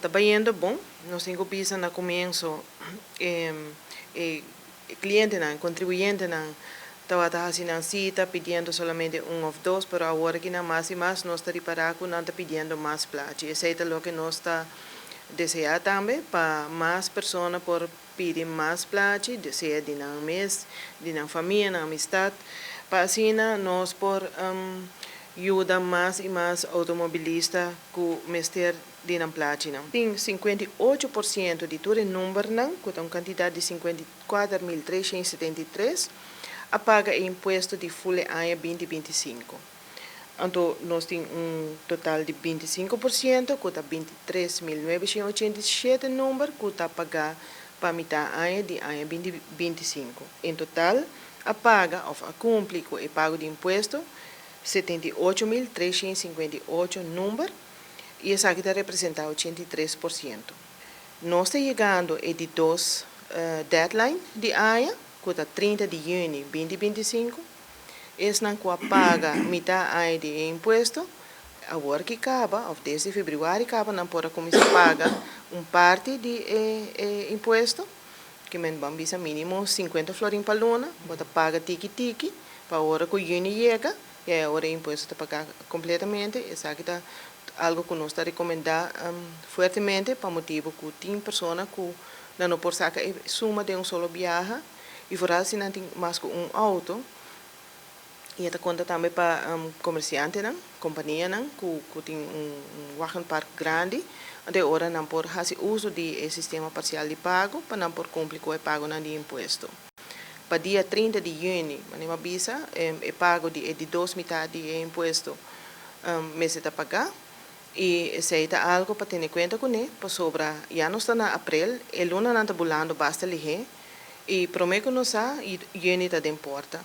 Está yendo bom, nós temos que no comienzo, cliente, contribuyente, estaba haciendo cita pidiendo solamente un o dos, pero ahora que más y más nos está reparando, no está pidiendo más plata. Y eso es lo que nos está deseando también, para más personas por pedir más plata, sea de un mes, de una familia, de una amistad, para así nos por ayuda más y más automovilistas que mester de una plata. Tem 58% de todo el número, com uma quantidade de 54.373, a paga imposto de folha ano 2025. Então, nós temos total de 25%, que está 23.987 número, que está a pagar para metade ano de ano 2025. Em total, a paga, ou a cumprir com o pago de imposto, 78.358 número, e essa aqui está representando 83%. Nós estamos chegando a de dois deadline de ano, que está 30 de junho de 2025. Esse não paga metade ano de imposto, agora que acaba, ou desde fevereiro acaba, não pode começar a pagar parte de imposto, que vamos dizer mínimo 50 florins por luna, bota paga tiki-tiki, para a hora que o junho chega, e a hora o imposto está pagar completamente. Essa aqui está algo que nós está recomendando fortemente, para motivo que tem pessoas que não por sacar suma de solo viaje, e fora se não tem mais que auto, e está conta também para comerciantes, companhia, que tem wagen park grande, de hora não por fazer uso do sistema parcial de pago, para não por cumprir com o pago de imposto. Para dia 30 de junho, a avisa, o pago de 2 metades de imposto mês está pagar. E isso é algo para ter em conta com ele, para sobra, já não está na abril, e luna não está bulando, basta ligar, e prometo que não está, e junho está de importa.